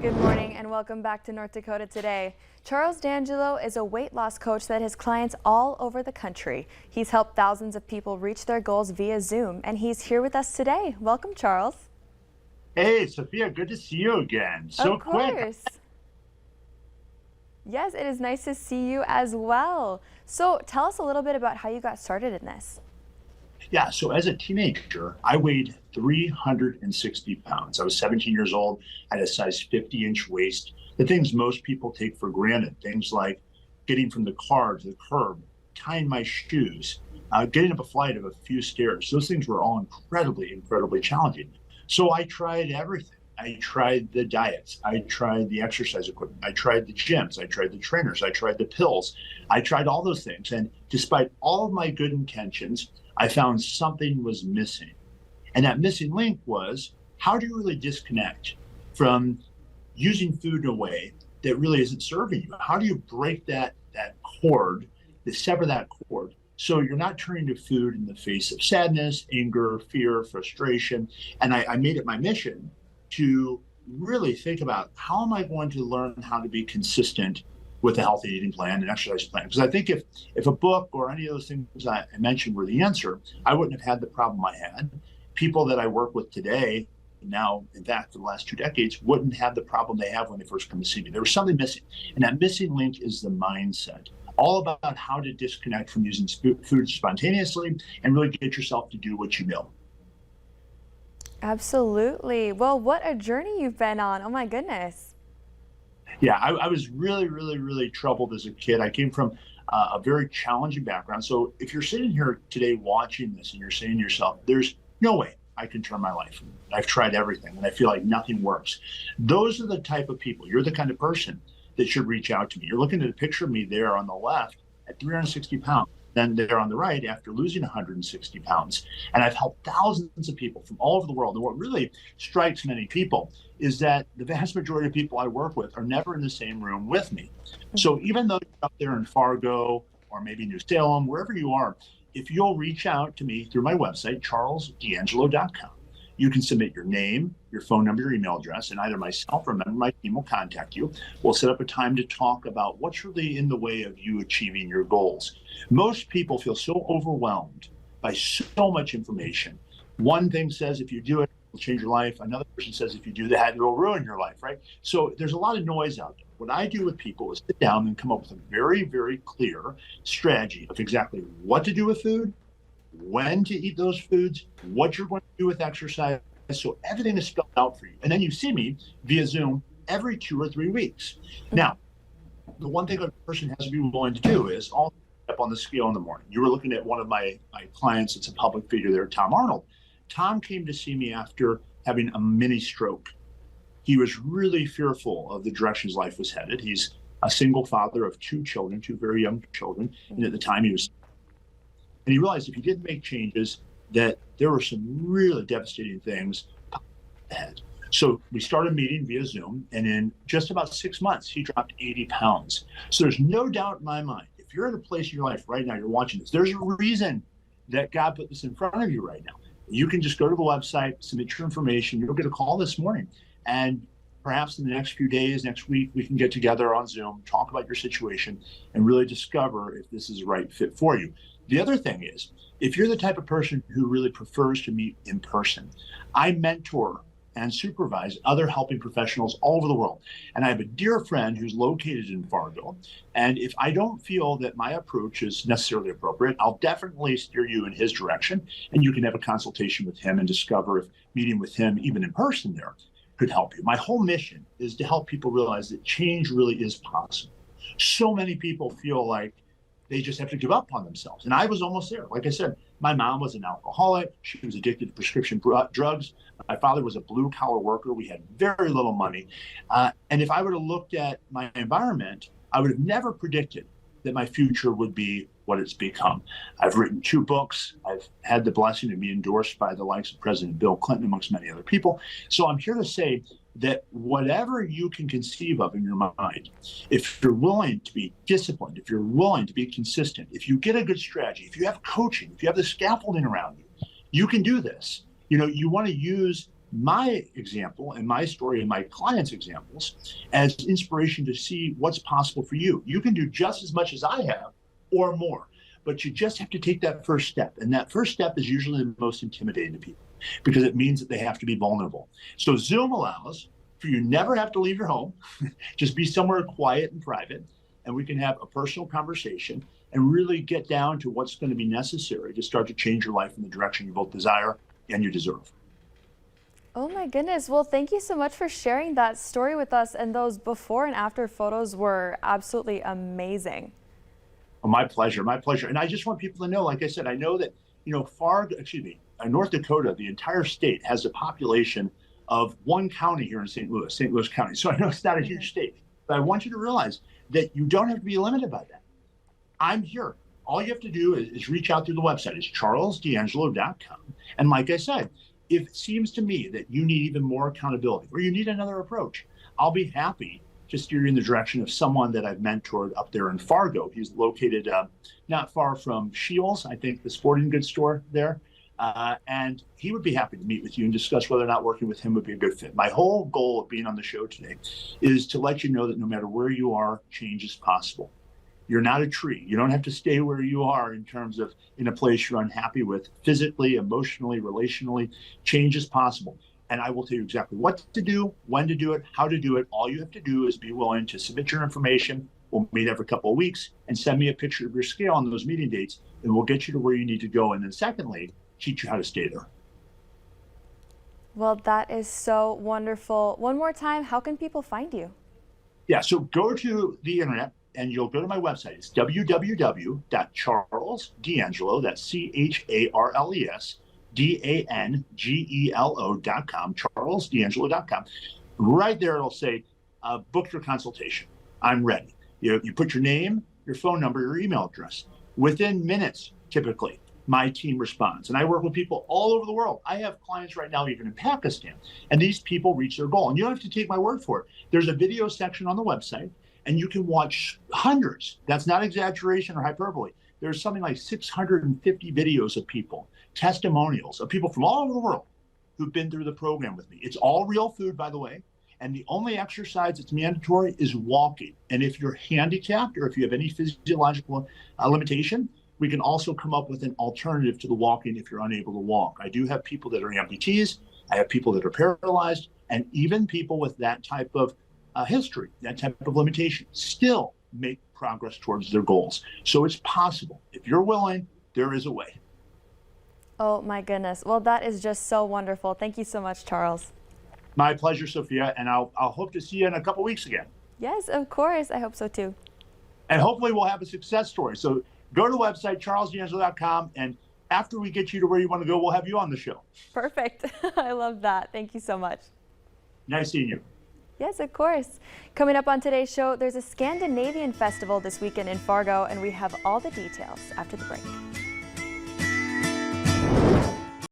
Good morning and welcome back to North Dakota Today. Charles D'Angelo is a weight loss coach that has clients all over the country. He's helped thousands of people reach their goals via Zoom, and he's here with us today. Welcome, Charles. Hey, Sophia, good to see you again. So Of quick. course. Yes, it is nice to see you as well. So tell us a little bit about how you got started in this. Yeah, so as a teenager, I weighed 360 pounds. I was 17 years old. I had a size 50-inch waist. The things most people take for granted, things like getting from the car to the curb, tying my shoes, getting up a flight of a few stairs. Those things were all incredibly challenging. So I tried everything. I tried the diets. I tried the exercise equipment. I tried the gyms. I tried the trainers. I tried the pills. I tried all those things. And despite all of my good intentions, I found something was missing. And that missing link was, how do you really disconnect from using food in a way that really isn't serving you? How do you break that cord, to sever that cord, so you're not turning to food in the face of sadness, anger, fear, frustration? And I made it my mission to really think about, how am I going to learn how to be consistent with a healthy eating plan and exercise plan? Because I think if a book or any of those things I mentioned were the answer, I wouldn't have had the problem I had. People that I work with today, now, in fact, for the last 2 decades, wouldn't have the problem they have when they first come to see me. There was something missing. And that missing link is the mindset. All about how to disconnect from using food spontaneously and really get yourself to do what you know. Absolutely. Well, what a journey you've been on. Oh my goodness. Yeah, I was really troubled as a kid. I came from a very challenging background. So if you're sitting here today watching this and you're saying to yourself, there's no way I can turn my life. I've tried everything and I feel like nothing works. Those are the type of people. You're the kind of person that should reach out to me. You're looking at a picture of me there on the left at 360 pounds. Then there on the right after losing 160 pounds. And I've helped thousands of people from all over the world. And what really strikes many people is that the vast majority of people I work with are never in the same room with me. So even though you're up there in Fargo or maybe New Salem, wherever you are, if you'll reach out to me through my website, charlesdangelo.com, you can submit your name, your phone number, your email address, and either myself or a member of my team will contact you. We'll set up a time to talk about what's really in the way of you achieving your goals. Most people feel so overwhelmed by so much information. One thing says if you do it, it'll change your life. Another person says if you do that, it'll ruin your life, right? So there's a lot of noise out there. What I do with people is sit down and come up with a very clear strategy of exactly what to do with food, when to eat those foods, what you're going to do with exercise. So everything is spelled out for you. And then you see me via Zoom every 2 or 3 weeks. Now, the one thing a person has to be willing to do is all up on the scale in the morning. You were looking at one of my clients, it's a public figure there, Tom Arnold. Tom came to see me after having a mini stroke. He was really fearful of the direction his life was headed. He's a single father of 2 children, 2 very young children. And at the time and he realized if he didn't make changes, that there were some really devastating things ahead. So we started meeting via Zoom, and in just about 6 months, he dropped 80 pounds. So there's no doubt in my mind, if you're in a place in your life right now, you're watching this, there's a reason that God put this in front of you right now. You can just go to the website, submit your information. You'll get a call this morning. And perhaps in the next few days, next week, we can get together on Zoom, talk about your situation, and really discover if this is the right fit for you. The other thing is, if you're the type of person who really prefers to meet in person, I mentor and supervise other helping professionals all over the world. And I have a dear friend who's located in Fargo. And if I don't feel that my approach is necessarily appropriate, I'll definitely steer you in his direction. And you can have a consultation with him and discover if meeting with him, even in person there, could help you. My whole mission is to help people realize that change really is possible. So many people feel like they just have to give up on themselves. And I was almost there. Like I said, my mom was an alcoholic. She was addicted to prescription drugs. My father was a blue collar worker. We had very little money. And if I would have looked at my environment, I would have never predicted that my future would be what it's become. I've written 2 books. I've had the blessing to be endorsed by the likes of President Bill Clinton, amongst many other people. So I'm here to say that whatever you can conceive of in your mind, if you're willing to be disciplined, if you're willing to be consistent, if you get a good strategy, if you have coaching, if you have the scaffolding around you, you can do this. You know, you want to use my example and my story and my clients' examples as inspiration to see what's possible for you. You can do just as much as I have or more, but you just have to take that first step. And that first step is usually the most intimidating to people because it means that they have to be vulnerable. So Zoom allows for you never have to leave your home, just be somewhere quiet and private, and we can have a personal conversation and really get down to what's going to be necessary to start to change your life in the direction you both desire and you deserve. Oh my goodness. Well, thank you so much for sharing that story with us. And those before and after photos were absolutely amazing. Oh, my pleasure, my pleasure. And I just want people to know, like I said, I know that, North Dakota, the entire state has a population of one county here in St. Louis County. So I know it's not a huge state, but I want you to realize that you don't have to be limited by that. I'm here. All you have to do is reach out through the website. It's charlesdangelo.com. And like I said, if it seems to me that you need even more accountability or you need another approach, I'll be happy to steer you in the direction of someone that I've mentored up there in Fargo. He's located not far from Shields, I think the sporting goods store there. And he would be happy to meet with you and discuss whether or not working with him would be a good fit. My whole goal of being on the show today is to let you know that no matter where you are, change is possible. You're not a tree. You don't have to stay where you are in terms of in a place you're unhappy with. Physically, emotionally, relationally, change is possible. And I will tell you exactly what to do, when to do it, how to do it. All you have to do is be willing to submit your information. We'll meet every couple of weeks and send me a picture of your scale on those meeting dates, and we'll get you to where you need to go. And then secondly, teach you how to stay there. Well, that is so wonderful. One more time, how can people find you? Yeah, so go to the internet and you'll go to my website. It's www.charlesdangelo, that's CharlesDangelo.com, charlesdangelo.com. Right there, it'll say, book your consultation. I'm ready. You put your name, your phone number, your email address. Within minutes, typically, my team responds. And I work with people all over the world. I have clients right now, even in Pakistan, and these people reach their goal. And you don't have to take my word for it. There's a video section on the website, and you can watch hundreds. That's not exaggeration or hyperbole. There's something like 650 videos of people, testimonials of people from all over the world who've been through the program with me. It's all real food, by the way. And the only exercise that's mandatory is walking. And if you're handicapped or if you have any physiological limitation, we can also come up with an alternative to the walking if you're unable to walk. I do have people that are amputees. I have people that are paralyzed, and even people with that type of history, that type of limitation, still make progress towards their goals. So it's possible. If you're willing, there is a way. Oh my goodness. Well, that is just so wonderful. Thank you so much, Charles. My pleasure, Sophia, and I'll hope to see you in a couple weeks again. Yes, of course. I hope so too. And hopefully we'll have a success story. So go to the website, charlesdangelo.com, and after we get you to where you want to go, we'll have you on the show. Perfect. I love that. Thank you so much. Nice seeing you. Yes, of course. Coming up on today's show, there's a Scandinavian festival this weekend in Fargo, and we have all the details after the break.